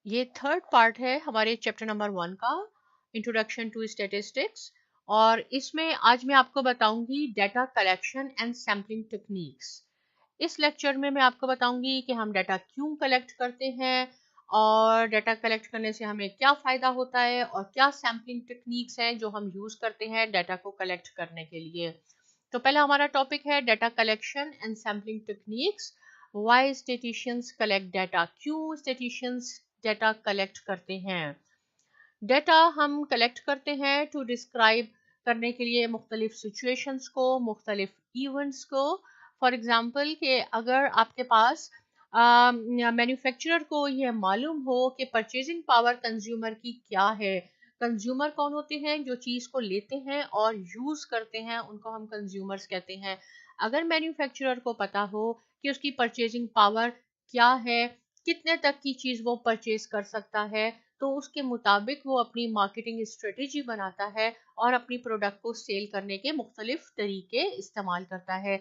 ये third part है हमारे चैप्टर नंबर 1 का, इंट्रोडक्शन टू स्टैटिस्टिक्स। और इसमें आज मैं आपको बताऊंगी data collection and sampling techniques. इस लेक्चर में मैं आपको बताऊंगी कि हम डाटा क्यों कलेक्ट करते हैं और डाटा कलेक्ट करने से हमें क्या फ़ायदा होता है और क्या सैम्पलिंग टेक्निक्स हैं जो हम यूज़ करते हैं डाटा को कलेक्ट करने के लिए। तो पहला हमारा टॉपिक है data collection and sampling techniques. Why statisticians collect data, क्यों स्टेटिशियंस डाटा कलेक्ट करते हैं। डाटा हम कलेक्ट करते हैं टू डिस्क्राइब करने के लिए मुख्तलिफ सिचुएशंस को, मुख्तलिफ इवेंट्स को। फॉर एग्जांपल कि अगर आपके पास मैन्युफैक्चरर को यह मालूम हो कि परचेजिंग पावर कंज्यूमर की क्या है। कंज्यूमर कौन होते हैं? जो चीज़ को लेते हैं और यूज़ करते हैं उनको हम कंज्यूमर्स कहते हैं। अगर मैन्युफैक्चरर को पता हो कि उसकी परचेजिंग पावर क्या है, कितने तक की चीज़ वो परचेज कर सकता है, तो उसके मुताबिक वो अपनी मार्केटिंग स्ट्रेटेजी बनाता है और अपनी प्रोडक्ट को सेल करने के मुख्तलिफ तरीके इस्तेमाल करता है।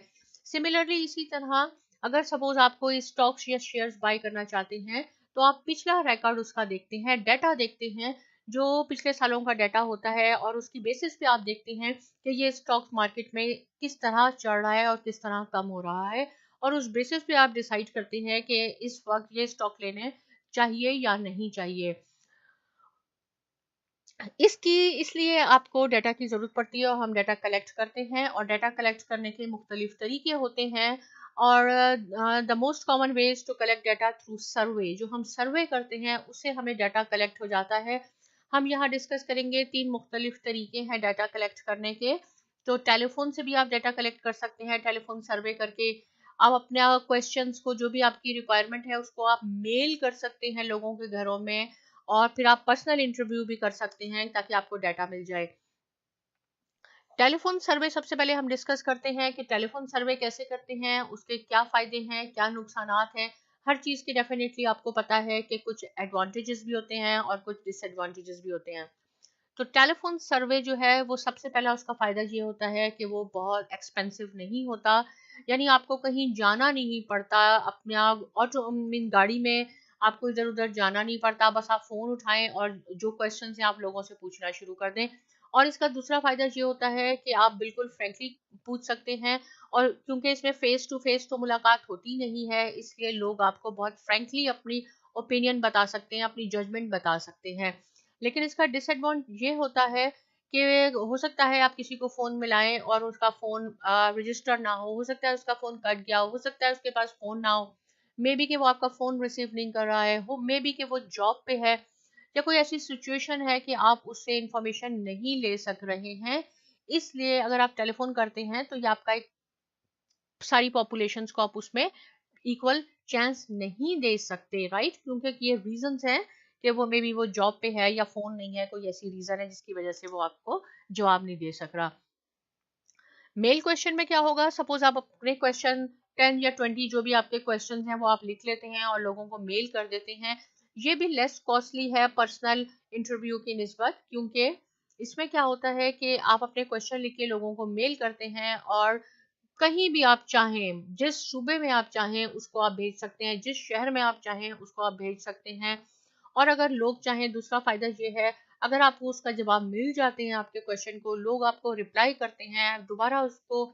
सिमिलरली इसी तरह अगर सपोज आप कोई स्टॉक्स या शेयर्स बाय करना चाहते हैं, तो आप पिछला रिकॉर्ड उसका देखते हैं, डाटा देखते हैं, जो पिछले सालों का डाटा होता है, और उसकी बेसिस पे आप देखते हैं कि ये स्टॉक्स मार्केट में किस तरह चढ़ रहा है और किस तरह कम हो रहा है, और उस बेसिस पे आप डिसाइड करते हैं कि इस वक्त ये स्टॉक लेने चाहिए या नहीं चाहिए। इसकी इसलिए आपको डाटा की ज़रूरत पड़ती है और हम डाटा कलेक्ट करते हैं, और डाटा कलेक्ट करने के मुख्तलिफ तरीके होते हैं। और the most common ways to collect data through survey, जो हम सर्वे करते हैं उससे हमें डाटा कलेक्ट हो जाता है। हम यहाँ डिस्कस करेंगे 3 मुख्तलिफ तरीके हैं डाटा कलेक्ट करने के। तो टेलीफोन से भी आप डाटा कलेक्ट कर सकते हैं, टेलीफोन सर्वे करके आप अपने क्वेश्चंस को, जो भी आपकी रिक्वायरमेंट है उसको आप मेल कर सकते हैं लोगों के घरों में, और फिर आप पर्सनल इंटरव्यू भी कर सकते हैं ताकि आपको डाटा मिल जाए। टेलीफोन सर्वे सबसे पहले हम डिस्कस करते हैं कि टेलीफोन सर्वे कैसे करते हैं, उसके क्या फ़ायदे हैं, क्या नुकसानात हैं। हर चीज़ की डेफिनेटली आपको पता है कि कुछ एडवांटेजेस भी होते हैं और कुछ डिसएडवांटेजेस भी होते हैं। तो टेलीफोन सर्वे जो है वो सबसे पहला उसका फ़ायदा ये होता है कि वो बहुत एक्सपेंसिव नहीं होता, यानी आपको कहीं जाना नहीं पड़ता, अपने आप ऑटो मीन गाड़ी में आपको इधर उधर जाना नहीं पड़ता, बस आप फ़ोन उठाएं और जो क्वेश्चन हैं आप लोगों से पूछना शुरू कर दें। और इसका दूसरा फ़ायदा ये होता है कि आप बिल्कुल फ्रेंकली पूछ सकते हैं, और क्योंकि इसमें फ़ेस टू फ़ेस तो मुलाकात होती नहीं है, इसलिए लोग आपको बहुत फ्रेंकली अपनी ओपिनियन बता सकते हैं, अपनी जजमेंट बता सकते हैं। लेकिन इसका डिसएडवांटेज ये होता है कि हो सकता है आप किसी को फ़ोन मिलाएं और उसका फ़ोन रजिस्टर ना हो सकता है उसका फ़ोन कट गया हो सकता है उसके पास फ़ोन ना हो, मे बी कि वो आपका फ़ोन रिसीव नहीं कर रहा है, हो मे बी कि वो जॉब पे है, या कोई ऐसी सिचुएशन है कि आप उससे इंफॉर्मेशन नहीं ले सक रहे हैं। इसलिए अगर आप टेलीफोन करते हैं तो ये आपका एक सारी पॉपुलेशंस को आप उसमें इक्वल चांस नहीं दे सकते, राइट, क्योंकि ये रीजंस हैं कि वो मे बी वो जॉब पे है या फोन नहीं है, कोई ऐसी रीजन है जिसकी वजह से वो आपको जवाब नहीं दे सक रहा। मेल क्वेश्चन में क्या होगा, सपोज आप अपने क्वेश्चन 10 या 20 जो भी आपके क्वेश्चन हैं वो आप लिख लेते हैं और लोगों को मेल कर देते हैं। ये भी लेस कॉस्टली है पर्सनल इंटरव्यू की निस्बत, क्योंकि इसमें क्या होता है कि आप अपने क्वेश्चन लिख के लोगों को मेल करते हैं, और कहीं भी आप चाहें, जिस सूबे में आप चाहें उसको आप भेज सकते हैं, जिस शहर में आप चाहें उसको आप भेज सकते हैं। और अगर लोग चाहें, दूसरा फ़ायदा ये है, अगर आपको उसका जवाब मिल जाते हैं आपके क्वेश्चन को, लोग आपको रिप्लाई करते हैं, दोबारा उसको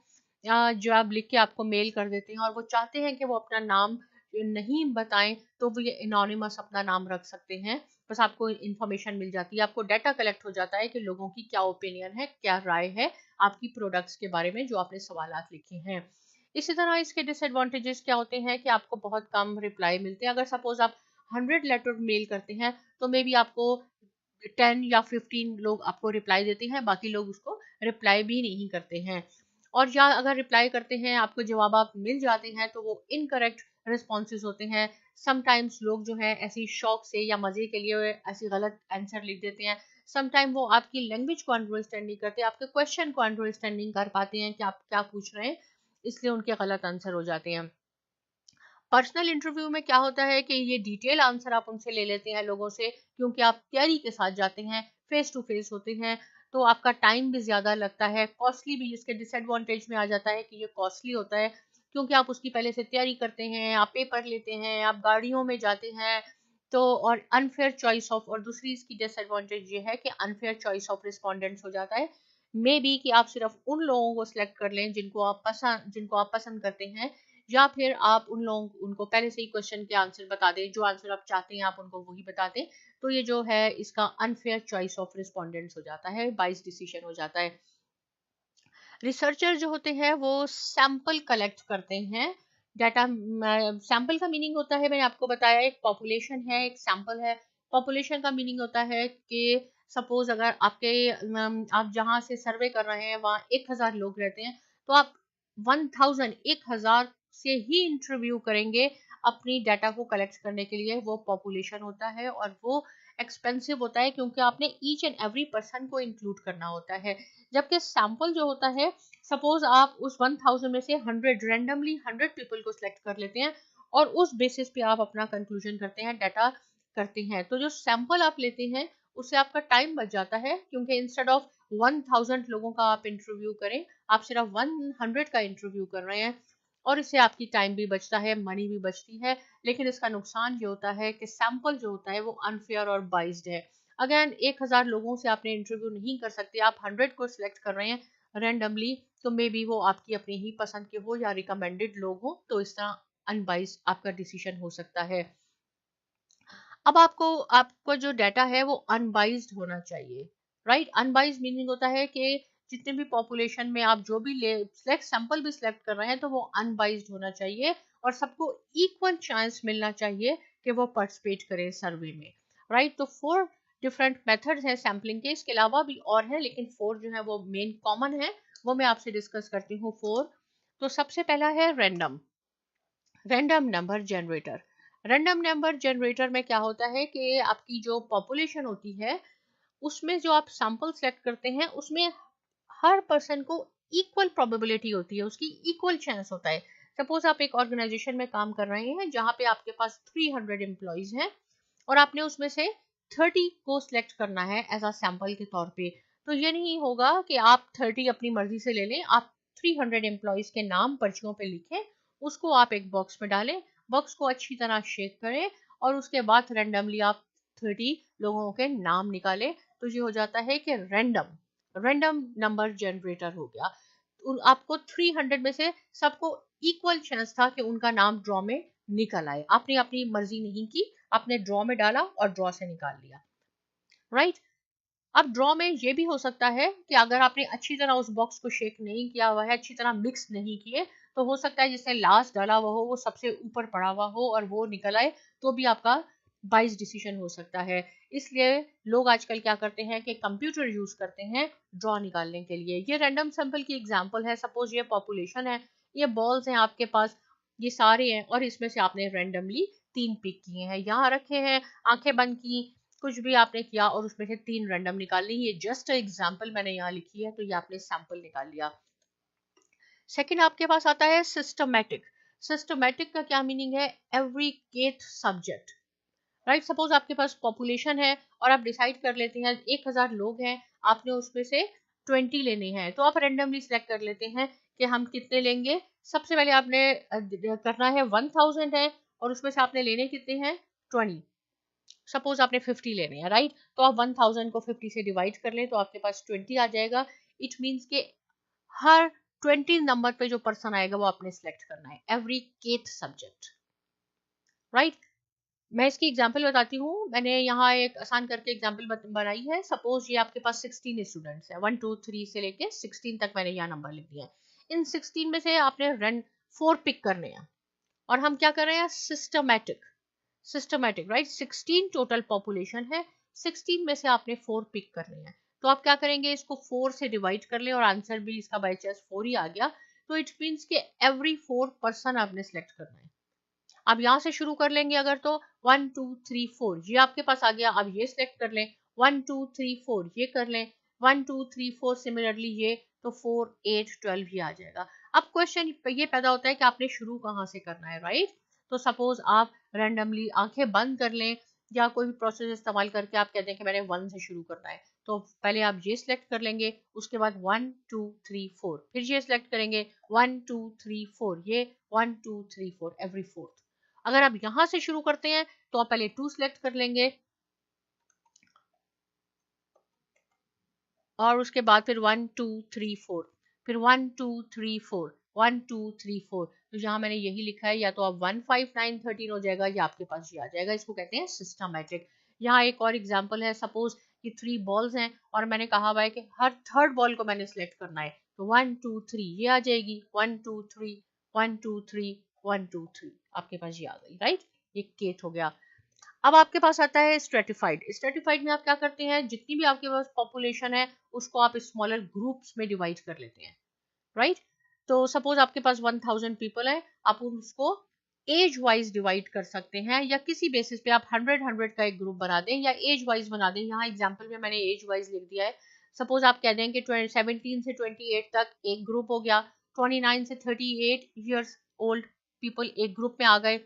जवाब लिख के आपको मेल कर देते हैं, और वो चाहते हैं कि वो अपना नाम नहीं बताएं, तो वो ये एनोनिमस अपना नाम रख सकते हैं। बस आपको इन्फॉर्मेशन मिल जाती है, आपको डाटा कलेक्ट हो जाता है कि लोगों की क्या ओपिनियन है, क्या राय है आपकी प्रोडक्ट्स के बारे में जो आपने सवालात लिखे हैं। इसी तरह इसके डिसएडवांटेजेस क्या होते हैं कि आपको बहुत कम रिप्लाई मिलते हैं। अगर सपोज आप 100 लेटर मेल करते हैं तो मे बी आपको 10 या 15 लोग आपको रिप्लाई देते हैं, बाकी लोग उसको रिप्लाई भी नहीं करते हैं। और या अगर रिप्लाई करते हैं, आपको जवाब आप मिल जाते हैं, तो वो इनकरेक्ट रिस्पॉन्सेज होते हैं। समटाइम्स लोग जो है ऐसी शौक से या मज़े के लिए ऐसी गलत आंसर लिख देते हैं। समटाइम वो आपकी लैंग्वेज को अंडरस्टैंड नहीं करते, आपके क्वेश्चन को अंडरस्टैंड नहीं कर पाते हैं कि आप क्या पूछ रहे हैं, इसलिए उनके गलत आंसर हो जाते हैं। पर्सनल इंटरव्यू में क्या होता है कि ये डिटेल आंसर आप उनसे ले लेते हैं लोगों से, क्योंकि आप तैयारी के साथ जाते हैं, फेस टू फेस होते हैं, तो आपका टाइम भी ज़्यादा लगता है, कॉस्टली भी इसके डिसएडवांटेज में आ जाता है कि ये कॉस्टली होता है, क्योंकि आप उसकी पहले से तैयारी करते हैं, आप पेपर लेते हैं, आप गाड़ियों में जाते हैं, तो और अनफेयर चॉइस ऑफ, और दूसरी इसकी डिसएडवांटेज ये है कि अनफेयर चॉइस ऑफ रिस्पोंडेंट्स हो जाता है। मे बी कि आप सिर्फ उन लोगों को सिलेक्ट कर लें जिनको आप पसंद करते हैं, या फिर आप उनको पहले से ही क्वेश्चन के आंसर बता दें, जो आंसर आप चाहते हैं आप उनको वही बता दें। तो ये जो है इसका अनफेयर चॉइस ऑफ रिस्पोंडेंट्स हो जाता है, बाइस डिसीजन हो जाता है। रिसर्चर जो होते हैं वो सैंपल कलेक्ट करते हैं, डाटा। सैंपल का मीनिंग होता है, मैंने आपको बताया, एक पॉपुलेशन है, एक सैंपल है। पॉपुलेशन का मीनिंग होता है कि सपोज अगर आप जहां से सर्वे कर रहे हैं वहां 1000 लोग रहते हैं, तो आप 1000 से ही इंटरव्यू करेंगे अपनी डाटा को कलेक्ट करने के लिए। वो पॉपुलेशन होता है और वो एक्सपेंसिव होता है क्योंकि आपने ईच एंड एवरी पर्सन को इंक्लूड करना होता है। जबकि सैंपल जो होता है, सपोज आप उस 1000 में से 100 पीपल को सिलेक्ट कर लेते हैं और उस बेसिस पे आप अपना कंक्लूजन करते हैं, डाटा करते हैं। तो जो सैंपल आप लेते हैं उससे आपका टाइम बच जाता है, क्योंकि इंस्टेड ऑफ 1000 लोगों का आप इंटरव्यू करें, आप सिर्फ 100 का इंटरव्यू कर रहे हैं, और इससे आपकी टाइम भी बचता है, मनी भी बचती है। लेकिन इसका नुकसान ये होता है कि सैंपल जो होता है वो अनफेयर और बाइज्ड है। अगर 1000 लोगों से आपने इंटरव्यू नहीं कर सकते, आप 100 को सिलेक्ट कर रहे हैं रैंडमली, तो मे बी वो आपकी अपनी ही पसंद के हो या रिकमेंडेड लोग हो, तो इस तरह अनबाइज्ड आपका डिसीजन हो सकता है। अब आपको जो डाटा है वो अनबाइज्ड होना चाहिए, राइट। अनबाइज्ड मीनिंग होता है कि जितने भी पॉपुलेशन में आप जो भी सैंपल भी सिलेक्ट कर रहे हैं तो वो अनबाइज्ड होना चाहिए और सबको इक्वल चांस मिलना चाहिए कि वो पार्टिसिपेट करें सर्वे में, राइट। तो 4 डिफरेंट मेथड्स हैं सैम्पलिंग के, इसके अलावा भी और हैं, लेकिन 4 जो है वो मेन कॉमन है, वो मैं आपसे डिस्कस करती हूँ 4। तो सबसे पहला है random number generator. Random number generator में क्या होता है कि आपकी जो पॉपुलेशन होती है उसमें जो आप सैंपल सेलेक्ट करते हैं उसमें हर पर्सन को इक्वल प्रोबेबिलिटी होती है, उसकी इक्वल चांस होता है। सपोज आप एक ऑर्गेनाइजेशन में काम कर रहे हैं जहां पे आपके पास 300 एम्प्लॉइज हैं और आपने उसमें से 30 को सिलेक्ट करना है एज अ सैंपल के तौर पे। तो ये नहीं होगा कि आप 30 अपनी मर्जी से ले लें, आप 300 एम्प्लॉइज के नाम पर्चियों पे लिखें, उसको आप एक बॉक्स में डालें, बॉक्स को अच्छी तरह शेक करें और उसके बाद रैंडमली आप 30 लोगों के नाम निकालें। तो ये हो जाता है कि रैंडम नंबर जनरेटर हो गया। आपको 300 में से सबको इक्वल चांस था कि उनका नाम ड्रॉ में निकल आए, आपने अपनी मर्जी नहीं की, आपने ड्रॉ में डाला और ड्रॉ से निकाल लिया, राइट। अब ड्रॉ में ये भी हो सकता है कि अगर आपने अच्छी तरह उस बॉक्स को शेक नहीं किया हुआ है, अच्छी तरह मिक्स नहीं किए, तो हो सकता है जिसने लास्ट डाला हुआ हो वो सबसे ऊपर पड़ा हुआ हो और वो निकल आए, तो भी आपका बाइस डिसीजन हो सकता है। इसलिए लोग आजकल क्या करते हैं कि कंप्यूटर यूज करते हैं ड्रॉ निकालने के लिए। ये रैंडम सैंपल की एग्जांपल है। सपोज ये पॉपुलेशन है, ये बॉल्स हैं आपके पास, ये सारे हैं और इसमें से आपने रैंडमली 3 पिक किए हैं, यहाँ रखे हैं, आंखें बंद की, कुछ भी आपने किया और उसमें से 3 रैंडम निकाल ली। ये जस्ट एग्जांपल मैंने यहाँ लिखी है, तो ये आपने सैंपल निकाल लिया। सेकंड आपके पास आता है सिस्टमैटिक। सिस्टमैटिक का क्या मीनिंग है? एवरीकेट सब्जेक्ट, राइट। सपोज आपके पास पॉपुलेशन है और आप डिसाइड कर लेते हैं 1000 लोग हैं, आपने उसमें से 20 लेने हैं, तो आप रेंडमली सिलेक्ट कर लेते हैं कि हम कितने लेंगे। सबसे पहले आपने करना है 1000 है और उसमें से आपने लेने कितने हैं 20। सपोज आपने 50 लेने हैं, राइट। तो आप 1000 को 50 से डिवाइड कर लें तो आपके पास 20 आ जाएगा। इट मीन्स के हर 20 नंबर पे जो पर्सन आएगा वो आपने सिलेक्ट करना है, एवरी केथ सब्जेक्ट, राइट। मैं इसकी एग्जांपल बताती हूँ, मैंने यहाँ एक आसान करके एग्जांपल बनाई है। सपोज ये आपके पास 16 स्टूडेंट्स है, 1 2 3 से लेके 16 तक मैंने यहाँ नंबर लिख दिया है। इन 16 में से आपने 4 पिक करने हैं और हम क्या कर रहे हैं, सिस्टमैटिक, राइट। 16 टोटल पॉपुलेशन है, 16 में से आपने 4 पिक करने हैं। तो आप क्या करेंगे, इसको 4 से डिवाइड कर ले और आंसर भी इसका बाई चांस 4 ही आ गया, तो इट मीन्स के एवरी 4 पर्सन आपने सिलेक्ट करना है। अब यहाँ से शुरू कर लेंगे अगर, तो 1 2 3 4 ये आपके पास आ गया। अब ये सिलेक्ट कर लें, 1 2 3 4 ये कर लें, 1 2 3 4 सिमिलरली ये, तो 4 8 12 ही आ जाएगा। अब क्वेश्चन ये पैदा होता है कि आपने शुरू कहाँ से करना है, राइट। तो सपोज आप रैंडमली आंखें बंद कर लें या कोई भी प्रोसेस इस्तेमाल करके आप कहते हैं कि मैंने 1 से शुरू करना है, तो पहले आप ये सिलेक्ट कर लेंगे, उसके बाद 1 2 3 4 फिर ये सिलेक्ट करेंगे, 1 2 3 4 ये, 1 2 3 4 एवरी फोर्थ। अगर आप यहाँ से शुरू करते हैं तो आप पहले 2 सिलेक्ट कर लेंगे और उसके बाद फिर 1 2 3 4, फिर 1 2 3 4, 1 2 3 4। तो यहाँ मैंने यही लिखा है, या तो आप 1 5 9 13 हो जाएगा या आपके पास ये आ जाएगा। इसको कहते हैं सिस्टमैटिक। यहाँ एक और एग्जांपल है, सपोज कि 3 बॉल्स हैं और मैंने कहा हुआ है कि हर थर्ड बॉल को मैंने सिलेक्ट करना है, तो 1 2 3 ये आ जाएगी, 1 2 3 1 2 3 1 2 3 आपके पास ये आ गई, राइट। ये केट हो गया। अब आपके पास आता है स्ट्रेटिफाइड। स्ट्रेटिफाइड में आप क्या करते हैं, जितनी भी आपके पास पॉपुलेशन है उसको आप स्मॉलर ग्रुप्स में डिवाइड कर लेते हैं, राइट। तो सपोज आपके पास 1000 पीपल है, आप उसको एज वाइज डिवाइड कर सकते हैं, या किसी बेसिस पे आप 100 का एक ग्रुप बना दें या एज वाइज बना दें। यहाँ एग्जांपल में मैंने एज वाइज लिख दिया है। सपोज आप कह दें कि 17 से 28 तक एक ग्रुप हो गया, 29 से 38 ईयर्स ओल्ड पीपल एक ग्रुप में आ गए,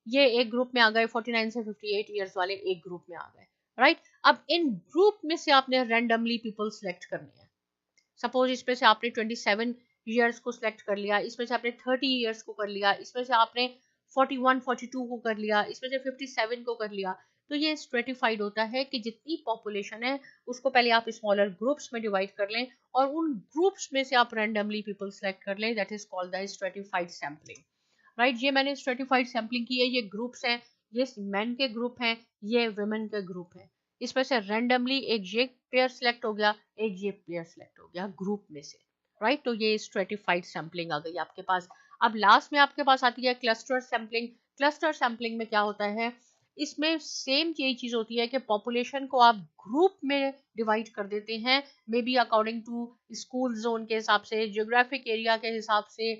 ये एक ग्रुप में आ गए, 49 से 58 ईयर्स वाले एक ग्रुप में आ गए, राइट। अब इन ग्रुप में से आपने रैंडमली पीपल सिलेक्ट करने हैं। सपोज इसमें से आपने 27 ईयर्स को सिलेक्ट कर लिया, इसमें से आपने 30 ईयर्स को कर लिया, इसमें से आपने 41 42 को कर लिया, इसमें से 57 को कर लिया। तो ये स्ट्रेटिफाइड होता है कि जितनी पॉपुलेशन है उसको पहले आप स्मॉलर ग्रुप्स में डिवाइड कर लें और उन ग्रुप्स में से आप रैंडमली पीपल सिलेक्ट कर लें। That is called the stratified sampling, right. ये मैंने स्ट्रेटिफाइड सैम्पलिंग की है। ये ग्रुप्स हैं, ये मेन के ग्रुप हैं, ये वुमेन के ग्रुप हैं। इसमें से रैंडमली एक ये पेयर सिलेक्ट हो गया, एक ये पेयर सिलेक्ट हो गया ग्रुप में से, राइट। तो ये स्ट्रेटिफाइड सैम्पलिंग आ गई आपके पास। अब लास्ट में आपके पास आती है क्लस्टर सैम्पलिंग। क्लस्टर सैम्पलिंग में क्या होता है, इसमें सेम यही चीज होती है कि पॉपुलेशन को आप ग्रुप में डिवाइड कर देते हैं, maybe according to school zone के हिसाब से, जियोग्राफिक एरिया के हिसाब से,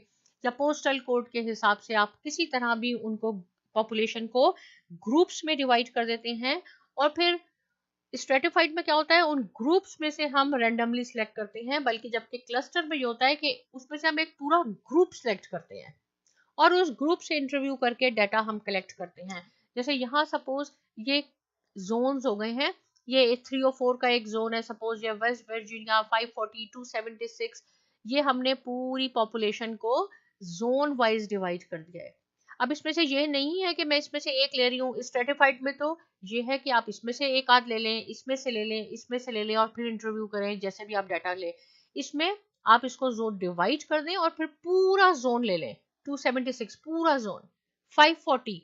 या पोस्टल कोड के हिसाब से आप किसी तरह भी उनको पॉपुलेशन को ग्रुप्स में डिवाइड कर देते हैं। और फिर स्ट्रेटिफाइड में क्या होता है, उन ग्रुप्स में से हम रैंडमली सिलेक्ट करते हैं, बल्कि जबकि क्लस्टर में ये होता है कि उसमें से हम एक पूरा ग्रुप सिलेक्ट करते हैं और उस ग्रुप से इंटरव्यू करके डाटा हम कलेक्ट करते हैं। जैसे यहाँ सपोज ये जोन्स हो गए हैं, ये 304 का एक जोन है, सपोज ये वेस्ट वर्जीनिया 540 276, ये हमने पूरी पॉपुलेशन को जोन वाइज डिवाइड कर दिया है। अब इसमें से ये नहीं है कि मैं इसमें से एक ले रही हूँ, स्ट्रेटिफाइड में तो ये है कि आप इसमें से एक आध ले लें, इसमें से ले लें, इसमें से ले लें और फिर इंटरव्यू करें, जैसे भी आप डाटा लें। इसमें आप इसको जोन डिवाइड कर दें और फिर पूरा जोन ले लें, 276 पूरा जोन, 540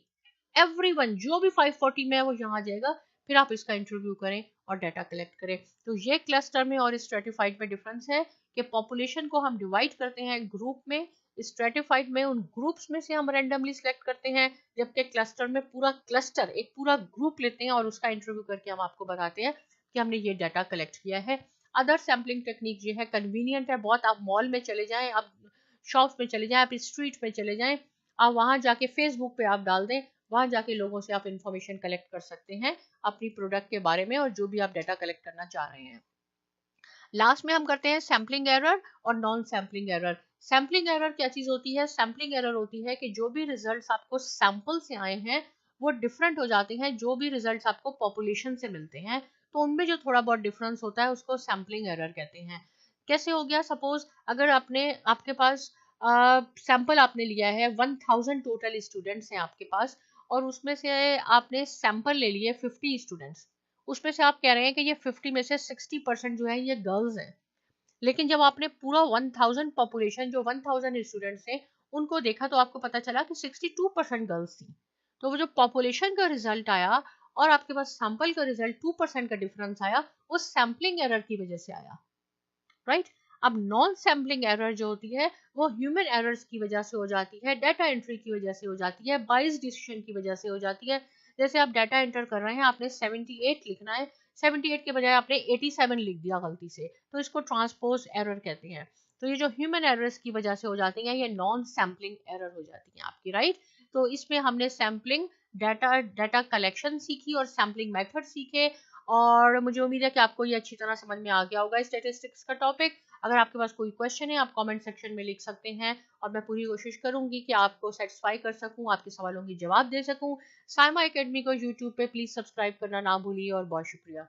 एवरीवन जो भी 540 में है वो यहाँ जाएगा, फिर आप इसका इंटरव्यू करें और डाटा कलेक्ट करें। तो ये क्लस्टर में और स्ट्रेटिफाइड में डिफरेंस है कि पॉपुलेशन को हम डिवाइड करते हैं ग्रुप में, स्ट्रेटिफाइड में उन ग्रुप्स में से हम रैंडमली सिलेक्ट करते हैं, जबकि क्लस्टर में पूरा क्लस्टर एक पूरा ग्रुप लेते हैं और उसका इंटरव्यू करके हम आपको बताते हैं कि हमने ये डाटा कलेक्ट किया है। अदर सैम्पलिंग टेक्निक ये है, कन्वीनियंट है बहुत। आप मॉल में चले जाएं, आप शॉप्स में चले जाएं, आप स्ट्रीट पे चले जाएं, आप वहां जाके फेसबुक पे आप डाल दें, वहां जाके लोगों से आप इंफॉर्मेशन कलेक्ट कर सकते हैं अपनी प्रोडक्ट के बारे में और जो भी आप डाटा कलेक्ट करना चाह रहे हैं। लास्ट में हम करते हैं सैम्पलिंग एरर और non sampling error. Sampling error क्या चीज होती है, सैम्पलिंग एरर होती है कि जो भी रिजल्ट्स आपको सैंपल से आए हैं वो डिफरेंट हो जाते हैं जो भी रिजल्ट्स आपको पॉपुलेशन से मिलते हैं, तो उनमें जो थोड़ा बहुत डिफरेंस होता है उसको सैम्पलिंग एरर कहते हैं। कैसे हो गया, सपोज अगर आपके पास सैंपल आपने लिया है 1000 टोटल स्टूडेंट्स हैं आपके पास, और उसमें से आपने सैंपल ले लिए 50 स्टूडेंट्स, उसमें से आप कह रहे हैं कि ये 50 में से 60% जो है ये गर्ल्स हैं, लेकिन जब आपने पूरा 1000 पॉपुलेशन जो 1000 स्टूडेंट्स थे उनको देखा तो आपको पता चला कि 62% गर्ल्स थी। तो वो जो पॉपुलेशन का रिजल्ट आया और आपके पास सैंपल का रिजल्ट 2% का डिफरेंस आया, वो सैम्पलिंग एरर की वजह से आया, राइट। अब नॉन सैम्पलिंग एरर जो होती है वो ह्यूमन एरर्स की वजह से हो जाती है, डाटा एंट्री की वजह से हो जाती है, बाइस डिसीजन की वजह से हो जाती है। जैसे आप डाटा एंटर कर रहे हैं, आपने 78 लिखना है, 78 के बजाय आपने 87 लिख दिया गलती से, तो इसको ट्रांसपोज एरर कहते हैं। तो ये जो ह्यूमन एरर्स की वजह से हो जाती हैं ये नॉन सैम्पलिंग एरर हो जाती हैं आपकी, राइट। तो इसमें हमने सैम्पलिंग डाटा कलेक्शन सीखी और सैम्पलिंग मेथड सीखे, और मुझे उम्मीद है कि आपको ये अच्छी तरह समझ में आ गया होगा स्टैटिस्टिक्स का टॉपिक। अगर आपके पास कोई क्वेश्चन है आप कमेंट सेक्शन में लिख सकते हैं और मैं पूरी कोशिश करूंगी कि आपको सेटिस्फाई कर सकूं, आपके सवालों की जवाब दे सकूं। साइमा एकेडमी को यूट्यूब पे प्लीज सब्सक्राइब करना ना भूलिए और बहुत शुक्रिया।